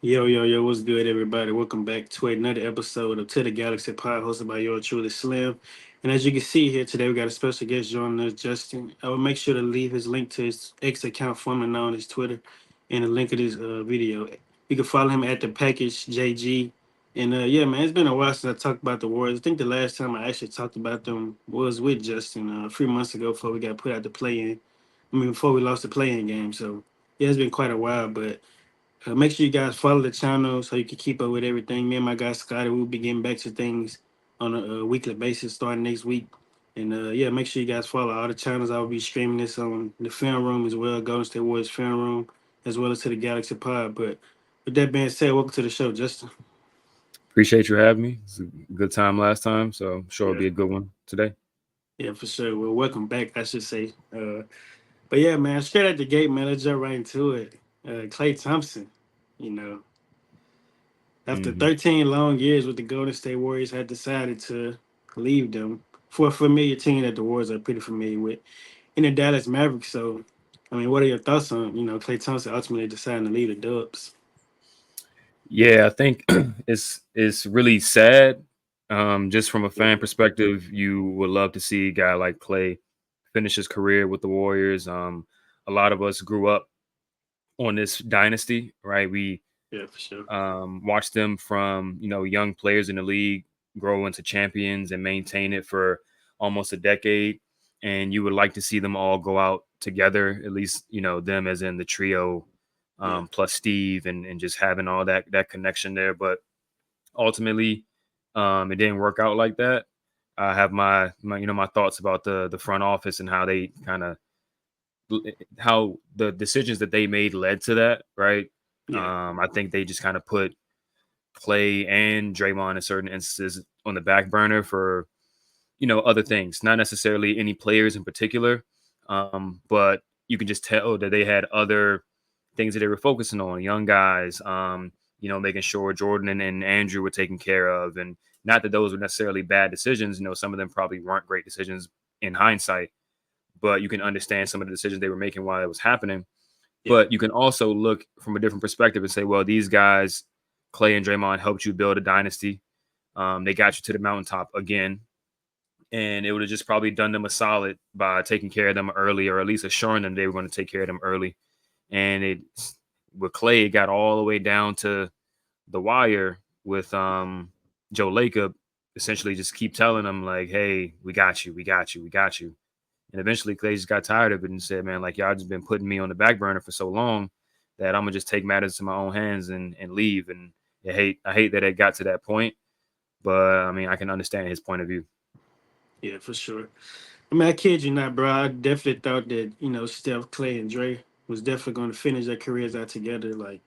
Yo, yo, yo, what's good, everybody? Welcome back to another episode of To the Galaxy Pod, hosted by your truly Slim. And as you can see here today, we got a special guest joining us, Justin. I will make sure to leave his link to his X account, formerly known as Twitter, in the link of this video. You can follow him at the package JG. And yeah, man, it's been a while since I talked about the Warriors. I think the last time I actually talked about them was with Justin a few months ago before we got put out the play in. I mean, before we lost the play-in game. So yeah, it's been quite a while, but. Make sure you guys follow the channel so you can keep up with everything. Me and my guy Scotty will be getting back to things on a weekly basis starting next week. And yeah, make sure you guys follow all the channels. I will be streaming this on the Film Room as well, Golden State Warriors Film Room, as well as to the Galaxy Pod. But with that being said, welcome to the show, Justin. Appreciate you having me. It's a good time last time, so I'm sure it'll Yeah, be a good one today. yeah, for sure. Well, welcome back, I should say. But yeah, man, straight out the gate, man, let's jump right into it. Clay Thompson, you know, after hmm 13 long years with the Golden State Warriors, had decided to leave them for a familiar team that the Warriors are pretty familiar with in the Dallas Mavericks. So, I mean, what are your thoughts on, Klay Thompson ultimately deciding to leave the Dubs? Yeah, I think it's really sad. Just from a fan Yeah, perspective, you would love to see a guy like Clay finish his career with the Warriors. A lot of us grew up on this dynasty, right? We yeah, for sure. watched them from young players in the league grow into champions and maintain it for almost a decade. And you would like to see them all go out together, at least them as in the trio, Yeah, plus Steve and just having all that connection there. But ultimately, it didn't work out like that. I have my thoughts about the front office and how they kind of how the decisions that they made led to that, right? yeah, I think they just kind of put Clay and Draymond in certain instances on the back burner for other things, not necessarily any players in particular, but you can just tell that they had other things that they were focusing on, young guys, making sure Jordan and Andrew were taken care of, and not that those were necessarily bad decisions. Some of them probably weren't great decisions in hindsight, but you can understand some of the decisions they were making while it was happening. yeah, But you can also look from a different perspective and say, well, these guys, Clay and Draymond, helped you build a dynasty. They got you to the mountaintop again. And it would have just probably done them a solid by taking care of them early, or at least assuring them they were going to take care of them early. And it with Clay, it got all the way down to the wire with Joe Lacob essentially just keep telling them like, hey, we got you, we got you, we got you. And eventually Clay just got tired of it and said, man, like y'all just been putting me on the back burner for so long that I'm gonna just take matters to my own hands and leave. And I hate that it got to that point, but I mean I can understand his point of view. yeah, for sure. I mean, I kid you not, bro. I definitely thought that, Steph, Clay, and Dre was definitely going to finish their careers out together. Like,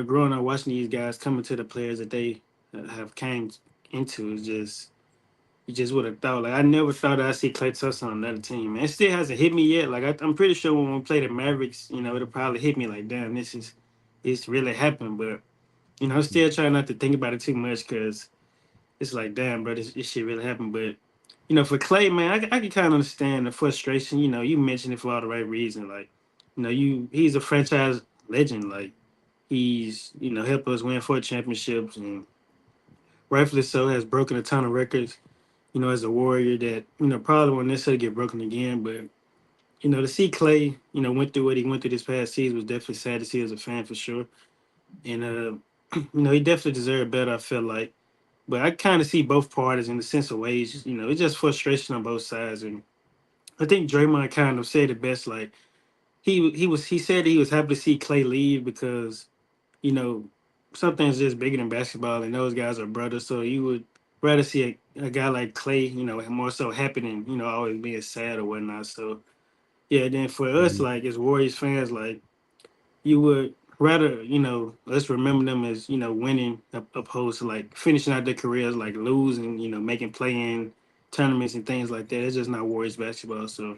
growing up watching these guys coming to the players that they have came into is just you just would have thought. Like I never thought I'd see Clay Thompson on another team. Man, it still hasn't hit me yet. Like I'm pretty sure when we play the Mavericks, it'll probably hit me like, damn, this really happened. But I'm still trying not to think about it too much because it's like, damn, bro, this shit really happened. But for Clay, man, I can kind of understand the frustration. You mentioned it for all the right reason. Like, he's a franchise legend. Like he's helped us win 4 championships and rightfully so has broken a ton of records as a warrior that, probably won't necessarily get broken again. But, to see Clay, went through what he went through this past season was definitely sad to see as a fan for sure. And, he definitely deserved better, I feel like. But I kind of see both parties in the sense of ways, it's just frustration on both sides. And I think Draymond kind of said it best. Like, he said he was happy to see Clay leave because you know, something's just bigger than basketball, and those guys are brothers. So you would rather see a guy like Clay, more so happy than always being sad or whatnot. So yeah, then for us, Mhm. like as Warriors fans, like you would rather us remember them as winning opposed to like finishing out their careers like losing, making play-in tournaments and things like that. It's just not Warriors basketball. So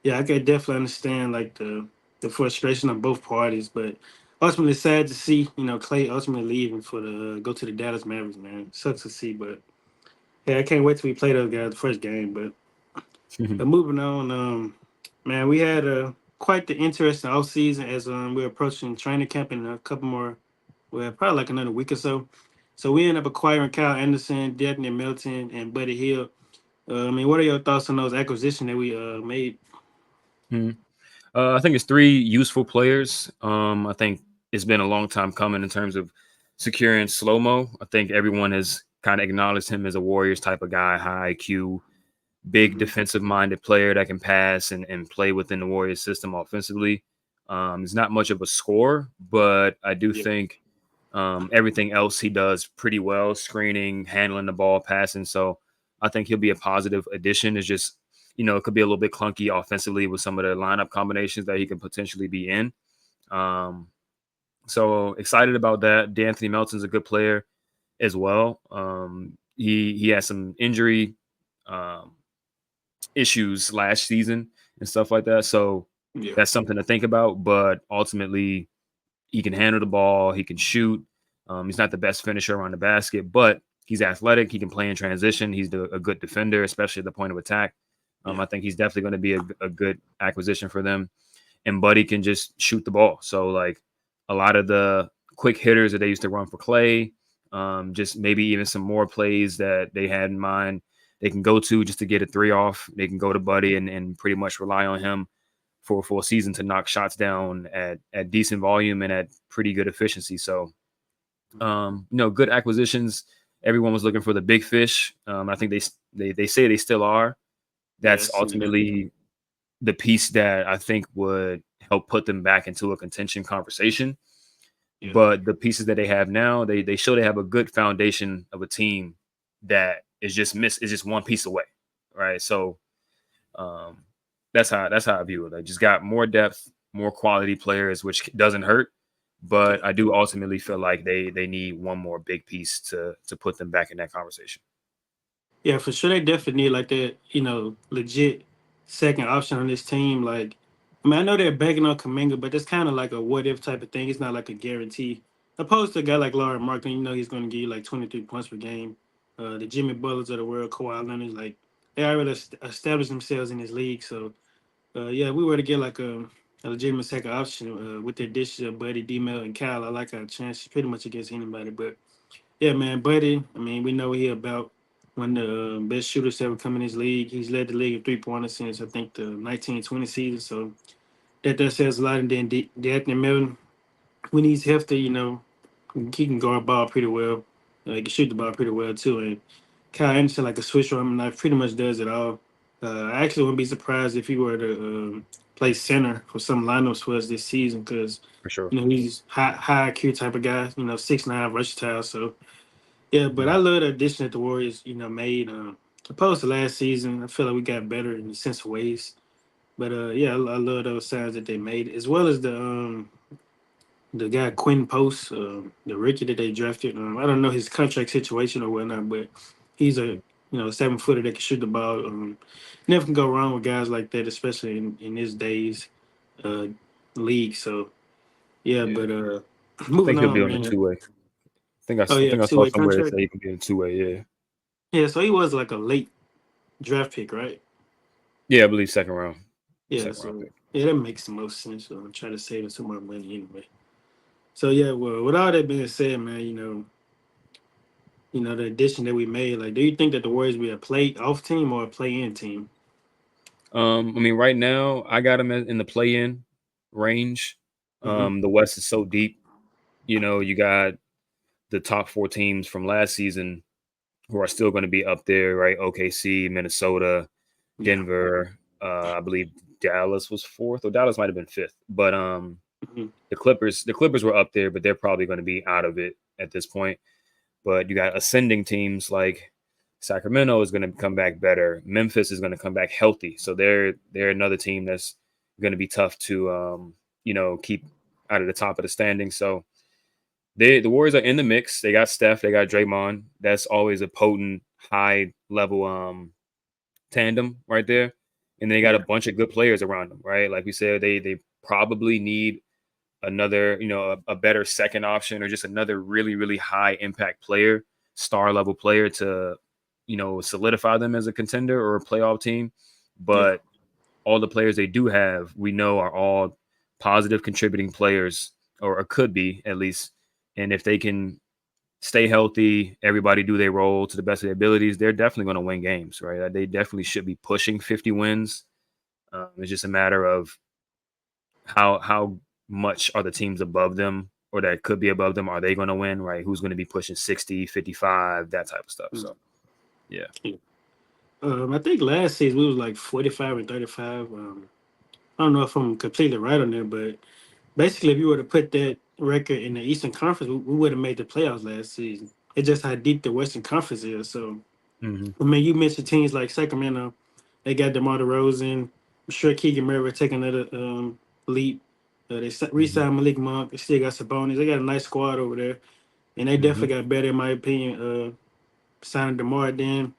yeah, I could definitely understand like the frustration on both parties, but ultimately sad to see Clay ultimately leaving for the go to the Dallas Mavericks. Man, sucks to see, but yeah, I can't wait till we play those guys the first game. But moving on, man, we had quite the interesting off season as we're approaching training camp in a couple more well, probably like another week or so. So we end up acquiring Kyle Anderson, Deontay Milton, and Buddy Hill. I mean, what are your thoughts on those acquisitions that we made? Hmm. I think it's three useful players. I think it's been a long time coming in terms of securing slow mo. I think everyone has kind of acknowledged him as a Warriors type of guy, high IQ, big Hmm. defensive minded player that can pass and play within the Warriors system offensively. He's not much of a scorer, but I do Yeah, think everything else he does pretty well, screening, handling the ball, passing. So I think he'll be a positive addition. It's just, it could be a little bit clunky offensively with some of the lineup combinations that he can potentially be in. Um, so excited about that. D'Anthony Melton's a good player as well. He has some injury um, issues last season and stuff like that. So yeah, that's something to think about. But ultimately, he can handle the ball. He can shoot. He's not the best finisher around the basket, but he's athletic. He can play in transition. He's a good defender, especially at the point of attack. yeah, I think he's definitely going to be a good acquisition for them. And Buddy can just shoot the ball. So like a lot of the quick hitters that they used to run for Clay, just maybe even some more plays that they had in mind, they can go to just to get a three off. They can go to Buddy and pretty much rely on him for a full season to knock shots down at decent volume and at pretty good efficiency. So, good acquisitions. Everyone was looking for the big fish. I think they say they still are. yeah. I That's see that. ultimately the piece that I think would help put them back into a contention conversation. Yeah, But the pieces that they have now, they show they have a good foundation of a team that is just one piece away, right? So um, that's how I view it. I just got more depth, more quality players, which doesn't hurt. yeah, But I do ultimately feel like they need one more big piece to put them back in that conversation. yeah. For sure, they definitely need like that. Legit second option on this team. Like, I mean, I know they're banking on Kaminga, but that's kind of like a what if type of thing. It's not like a guarantee. Opposed to a guy like Laurie Markin, he's going to give you like 23 points per game. The Jimmy Butlers of the world, Kawhi Leonard, like they already established themselves in this league. So yeah, we were to get like a legitimate second option with the addition of Buddy, D-Mel, and Kyle. I like our chance pretty much against anybody. But yeah, man, Buddy, I mean, we know what he about one of the best shooters to ever come in this league. He's led the league in three-pointers since, I think, the 1920 season. So that says a lot. And then D'Anthony Melton, when he's healthy, he can guard ball pretty well. He can shoot the ball pretty well, too. And Kyle Anderson, like a switch arm knife, pretty much does it all. I actually wouldn't be surprised if he were to play center for some lineups for us this season because For sure. he's high IQ type of guy. 6'9", versatile. So yeah, but I Mhm. love the addition that the Warriors made. Opposed to last season, I feel like we got better in the sense of ways. But yeah, I love those signs that they made, as well as the guy Quinn Post, the rookie that they drafted. I don't know his contract situation or whatnot, but he's a 7-footer that can shoot the ball. Never can go wrong with guys like that, especially in this days uh, league. So yeah, Yeah, but I think moving he'll be on, on a man. two way. Oh I yeah, think I two saw way somewhere that contract. say he can be in two way. Yeah, Yeah, so he was like a late draft pick, right? yeah, I believe Yeah, second round so pick. yeah, that makes the most sense. So I'm trying to save us some more money anyway. So yeah, well, with all that being said, man, the addition that we made, like, do you think that the Warriors be a play off team or a play in team? I mean, right now I got him in the play in range. Hmm. The West is so deep. You got the top four teams from last season who are still going to be up there, right? OKC, Minnesota, Yeah. Denver. I believe Dallas was fourth, or Dallas might have been fifth. But Hmm. the Clippers were up there, but they're probably going to be out of it at this point. But you got ascending teams like Sacramento is going to come back better. Memphis is going to come back healthy, so they're another team that's going to be tough to keep out of the top of the standing. So the Warriors are in the mix. They got Steph, they got Draymond. That's always a potent, high level tandem right there. And they got a Yeah. bunch of good players around them, right? Like we said, they probably need another, a better second option or just another really, really high impact player, star level player to, solidify them as a contender or a playoff team. Yeah. But all the players they do have, we know are all positive contributing players or could be at least And if they can stay healthy, everybody do their role to the best of their abilities, they're definitely going to win games, right? They definitely should be pushing 50 wins. It's just a matter of how much are the teams above them or that could be above them, are they going to win, right? Who's going to be pushing 60, 55, that type of stuff. So, yeah. Yeah. I think last season we was like 45 and 35. I don't know if I'm completely right on that, but basically, if you were to put that record in the Eastern Conference, we would have made the playoffs last season. It's just how deep the Western Conference is. So, Hmm. I mean, you mentioned teams like Sacramento, they got DeMar DeRozan. I'm sure Keegan Murray will take another leap. Hmm. Re-signed Malik Monk. They still got Sabonis. They got a nice squad over there, and they Hmm. definitely got better in my opinion. Signing DeMar, then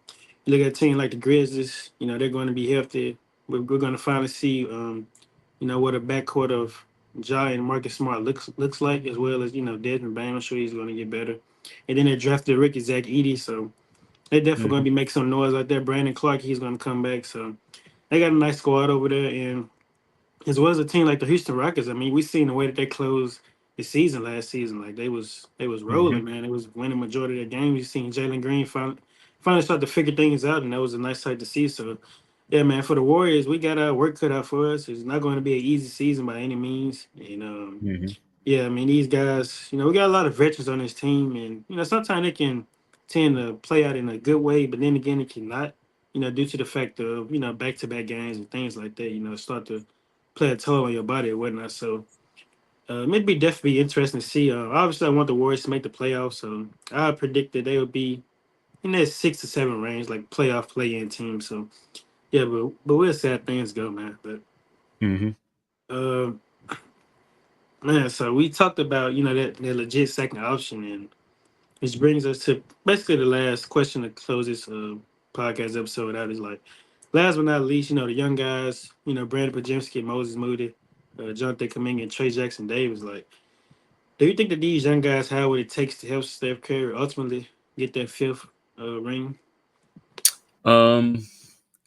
you look at a team like the Grizzlies. You know they're going to be healthy. We're going to finally see, what a backcourt of Ja and Marcus Smart looks like, as well as Desmond Bane. I'm sure he's going to get better. And then they drafted Ricky Zach Edey, so they definitely going Hmm. to be making some noise out there. Brandon Clark, he's going to come back, so they got a nice squad over there, and as well as a team like the Houston Rockets. I mean, we seen the way that they closed the season last season. Like they was Hmm. rolling, man. They was winning majority of their games. You seen Jalen Green finally start to figure things out, and that was a nice sight to see. So, yeah, man, for the Warriors, we got our work cut out for us. It's not going to be an easy season by any means, and Hmm. yeah, I mean these guys. We got a lot of veterans on this team, and sometimes they can tend to play out in a good way, but then again, it cannot. Due to the fact of back-to-back games and things like that. Start to play a toll on your body and whatnot. So it'd be definitely interesting to see. Obviously, I want the Warriors to make the playoffs, so I predict that they will be in that 6 to 7 range, like playoff play-in team. So yeah, but we'll see how things go, man. But Hmm. uh, man, so we talked about that legit second option, and which brings us to basically the last question to close this podcast episode out. Is like last but not least, the young guys, Brandon Pajemski, Moses Moody, Jonathan Kuminga, and Trey Jackson Davis. Like, do you think that these young guys have what it takes to help Steph Curry ultimately get that fifth ring? Um,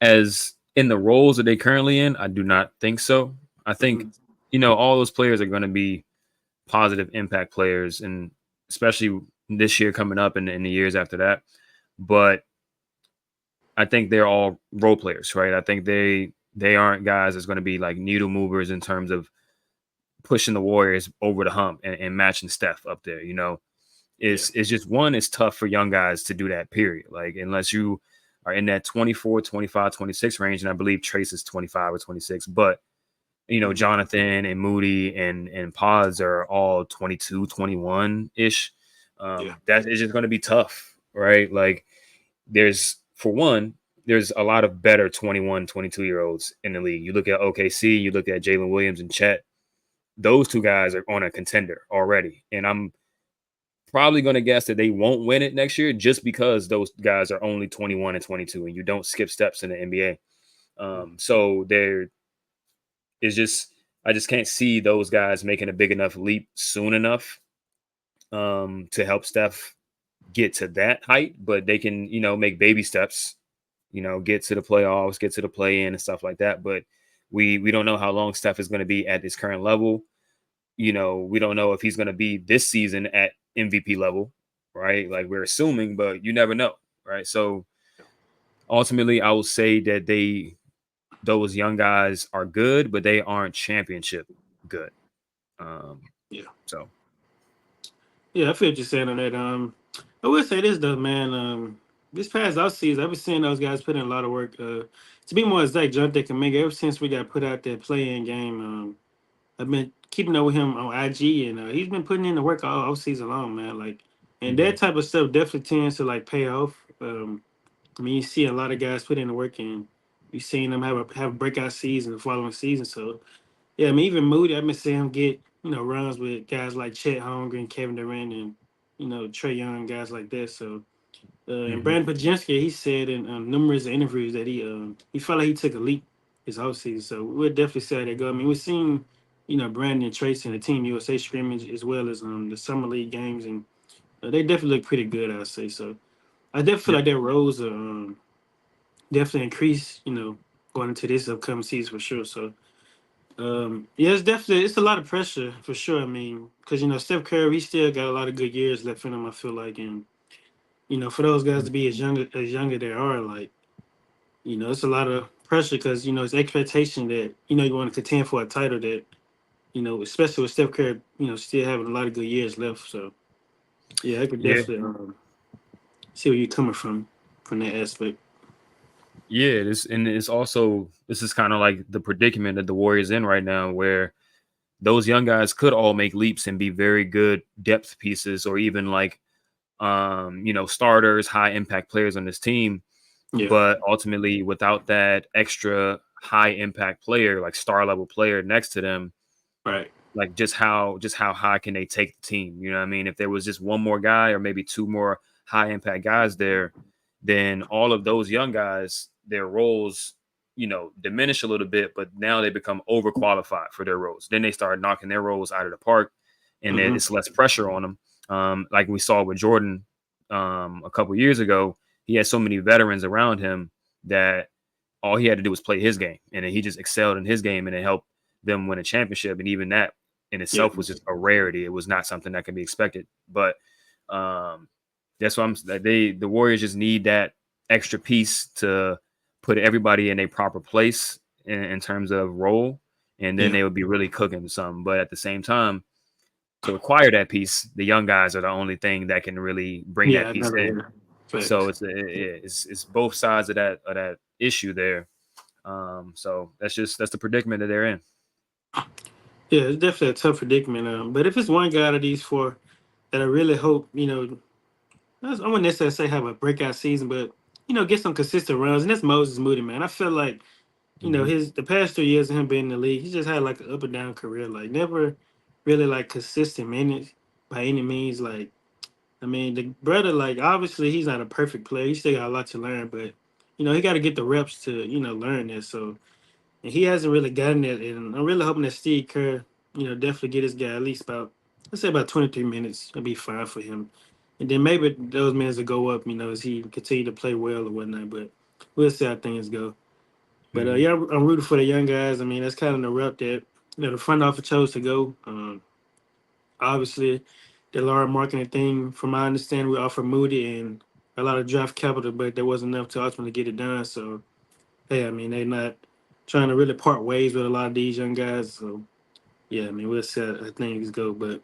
as in the roles that they currently in, I do not think so. I think, Mhm. all those players are going to be positive impact players, and especially this year coming up and in the years after that. But I think they're all role players, right? I think they aren't guys that's going to be like needle movers in terms of pushing the Warriors over the hump and matching Steph up there. Yeah. It's just one, it's tough for young guys to do that, period. Like unless you are in that 24, 25, 26 range, and I believe Trace is 25 or 26, but Mhm. Jonathan and Moody and Pods are all 22, 21 ish. Yeah. That is just going to be tough, right? Like for one, there's a lot of better 21, 22 year olds in the league. You look at OKC, you look at Jalen Williams and Chet. Those two guys are on a contender already. And I'm probably going to guess that they won't win it next year just because those guys are only 21 and 22 and you don't skip steps in the NBA. So there is just, I just can't see those guys making a big enough leap soon enough to help Steph get to that height, but they can, make baby steps, get to the playoffs, get to the play in and stuff like that. But we don't know how long Steph is going to be at his current level. We don't know if he's going to be this season at MVP level, right? Like we're assuming, but you never know, right? So ultimately, I will say that those young guys are good, but they aren't championship good. Um, Yeah. so Yeah. I feel what you're saying on that. I will say this though, man. This past off season, I've been seeing those guys put in a lot of work. To be more exact, Jonathan Kuminga, ever since we got put out that play-in game, I've been keeping up with him on IG, and he's been putting in the work all season long, man. Like, and mhm, that type of stuff definitely tends to like pay off. I mean, you see a lot of guys put in the work, and you seen them have a breakout season the following season. So yeah, I mean, even Moody, I've been seeing him get runs with guys like Chet Holmgren, Kevin Durant, and Trey Young, guys like that. So and mhm, Brandon Pajemski, he said in numerous interviews that he felt like he took a leap his offseason. So we'll definitely see how that go. I mean, we've seen, Brandon and Tracy in the Team USA scrimmage as well as the summer league games, and they definitely look pretty good, I'd say. So I definitely feel yeah, like their roles are definitely increase, going into this upcoming season for sure. So Yeah, it's a lot of pressure for sure. I mean, because Steph Curry, he still got a lot of good years left in him. I feel like, and for those guys to be as younger they are, like it's a lot of pressure because it's expectation that you want to contend for a title that especially with Steph Curry, still having a lot of good years left. So yeah, I could Yeah, definitely see where you're coming from that aspect. yeah. It's also this is kind of like the predicament that the Warriors in right now, where those young guys could all make leaps and be very good depth pieces, or even like starters, high impact players on this team. Yeah, But ultimately, without that extra high impact player, like star level player next to them, right. like just how high can they take the team? You know what I mean? If there was just one more guy or maybe two more high impact guys there, then all of those young guys, their roles, diminish a little bit, but now they become overqualified for their roles. Then they start knocking their roles out of the park, and then Hmm. it's less pressure on them. Like we saw with Jordan a couple years ago, he had so many veterans around him that all he had to do was play his game, and then he just excelled in his game, and it helped them win a championship. And even that in Yeah, itself was just a rarity. It was not something that can be expected. But um, that's why the Warriors just need that extra piece to put everybody in a proper place in terms of role, and then yeah, they would be really cooking some. But at the same time, to acquire that piece, the young guys are the only thing that can really bring yeah. that I piece know in. that. So Facts. it's both sides of that issue there. So that's the predicament that they're in. Yeah, it's definitely a tough predicament. But if it's one guy out of these four that I really hope, I wouldn't necessarily say have a breakout season, but get some consistent runs, and that's Moses Moody, man. I feel like Hmm. the past 3 years of him being in the league, he just had like an up and down career, like never really like consistent minutes by any means. Like, I mean, the brother, like obviously he's not a perfect player. He still got a lot to learn, but he got to get the reps to learn this. So and he hasn't really gotten it. And I'm really hoping that Steve Kerr, definitely get this guy at least about, let's say about 23 minutes. It'll be fine for him. And then maybe those minutes will go up, as he continue to play well or whatnot. But we'll see how things go. But Hmm. yeah, I'm rooting for the young guys. I mean, that's kind of the route that the front office chose to go. Obviously, the large marketing thing, from my understanding, we offered Moody and a lot of draft capital, but there wasn't enough to ultimately get it done. So hey, I mean, they're not trying to really part ways with a lot of these young guys. So yeah, I mean, we'll see how things go. But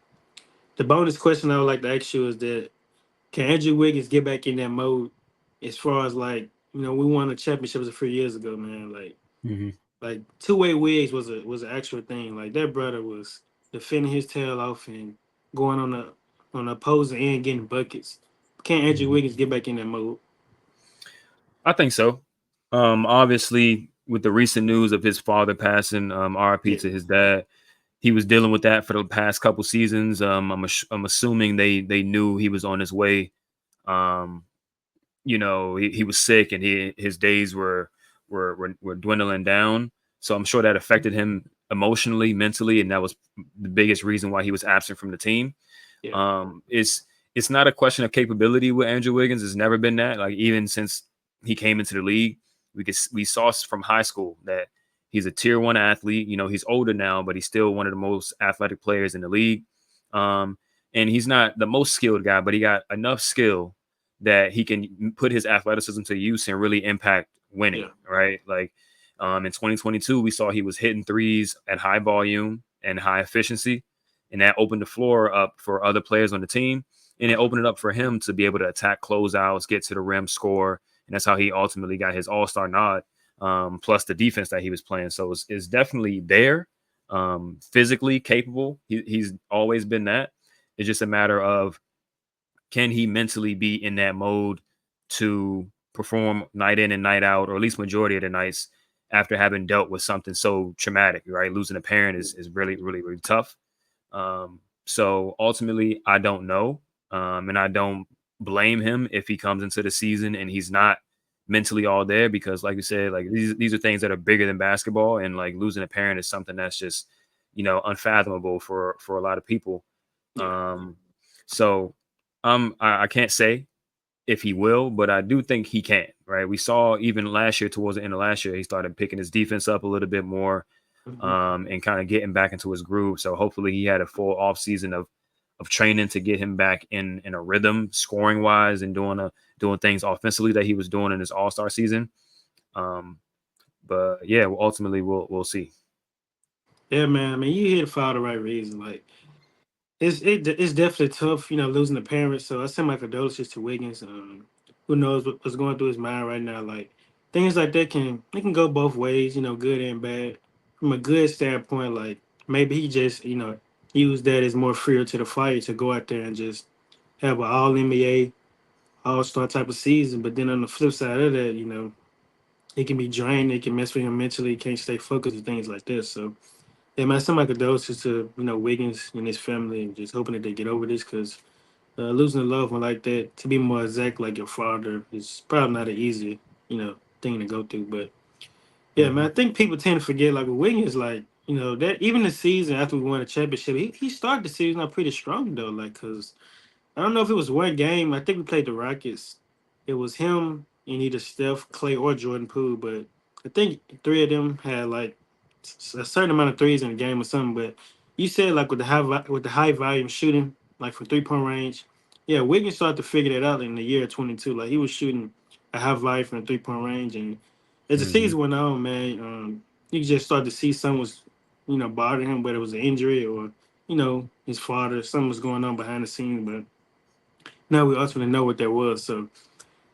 the bonus question I would like to ask you is that can Andrew Wiggins get back in that mode as far as like, we won the championships a few years ago, man. Hmm. Like two-way Wiggs was an actual thing. Like that brother was defending his tail off and going on the opposing end getting buckets. Can Andrew Hmm. Wiggins get back in that mode? I think so. Obviously, with the recent news of his father passing, RIP Yeah, to his dad, he was dealing with that for the past couple seasons. I'm assuming they knew he was on his way. Um, he was sick and his days were dwindling down. So I'm sure that affected him emotionally, mentally, and that was the biggest reason why he was absent from the team. yeah, It's not a question of capability with Andrew Wiggins. It's never been that. Like even since he came into the league, we saw from high school that he's a tier one athlete. He's older now, but he's still one of the most athletic players in the league. Um, and he's not the most skilled guy, but he got enough skill that he can put his athleticism to use and really impact winning. yeah, Right, like in 2022, we saw he was hitting threes at high volume and high efficiency, and that opened the floor up for other players on the team, and it opened it up for him to be able to attack closeouts, get to the rim, score, and that's how he ultimately got his All Star nod. Plus the defense that he was playing, so it's definitely there. Physically capable, he's always been that. It's just a matter of can he mentally be in that mode to perform night in and night out, or at least majority of the nights after having dealt with something so traumatic, right? Losing a parent is really, really, really tough. So ultimately, I don't know. And I don't blame him if he comes into the season and he's not mentally all there because, like you said, like these are things that are bigger than basketball, and like losing a parent is something that's just unfathomable for a lot of people. yeah. Um, so I can't say if he will, but I do think he can. Right? We saw even last year, towards the end of last year, he started picking his defense up a little bit more. and kind of getting back into his groove. So hopefully he had a full off season of training to get him back in a rhythm, scoring wise, and doing things offensively that he was doing in his All-Star season. But yeah, ultimately we'll see. Yeah, man. I mean, you hit it for all the right reason. Like, it's definitely tough, losing the parents. So I send my condolences to Wiggins. Who knows what's going through his mind right now? Like, things like that can go both ways, good and bad. From a good standpoint, like maybe he just used that as more fuel to the fire to go out there and just have an All NBA, All Star type of season. But then on the flip side of that, it can be draining. It can mess with him mentally. He can't stay focused and things like this. So yeah, man, some condolences to Wiggins and his family, and just hoping that they get over this because losing a loved one like that, to be more exact, like your father, is probably not an easy thing to go through. But yeah, man, I think people tend to forget like with Wiggins, like that even the season after we won a championship, he started the season out pretty strong though, like because I don't know if it was one game. I think we played the Rockets. It was him and either Steph, Clay, or Jordan Poole. But I think three of them had like a certain amount of threes in the game or something. But you said like with with the high volume shooting, like from 3 point range, yeah, Wiggins started to figure that out in the year 22. Like he was shooting a high volume from the 3 point range, and as the Mm-hmm. season went on, man, you just started to see something was bothering him, whether it was an injury or his father, something was going on behind the scenes, but now we ultimately know what that was. So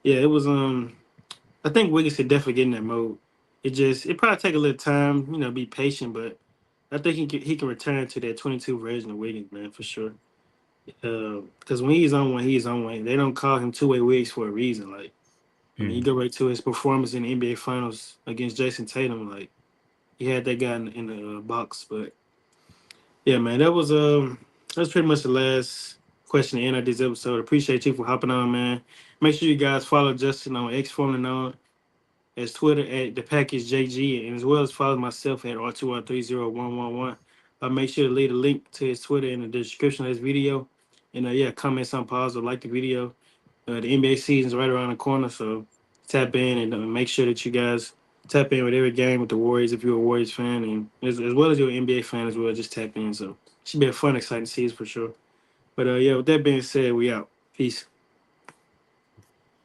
yeah, it was I think Wiggins could definitely get in that mode. It probably take a little time, be patient, but I think he can return to that 22 version of Wiggins, man, for sure. Because when he's on one, he's on one. They don't call him two-way Wiggs for a reason. Like, I mean, you Mm-hmm. go right to his performance in the NBA Finals against Jason Tatum. Like, he had that guy in the box. But yeah, man, that was pretty much the last question to end of this episode. Appreciate you for hopping on, man. Make sure you guys follow Justin on X, formerly known as Twitter at the package JG, and as well as follow myself at R21301111. Make sure to leave a link to his Twitter in the description of this video. And yeah, comment something positive, like the video. The NBA season's right around the corner, so tap in and make sure that you guys tap in with every game with the Warriors if you're a Warriors fan, and as well as you're an NBA fan as well, just tap in. So should be a fun, exciting season for sure. But yeah, with that being said, we out. Peace.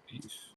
Peace.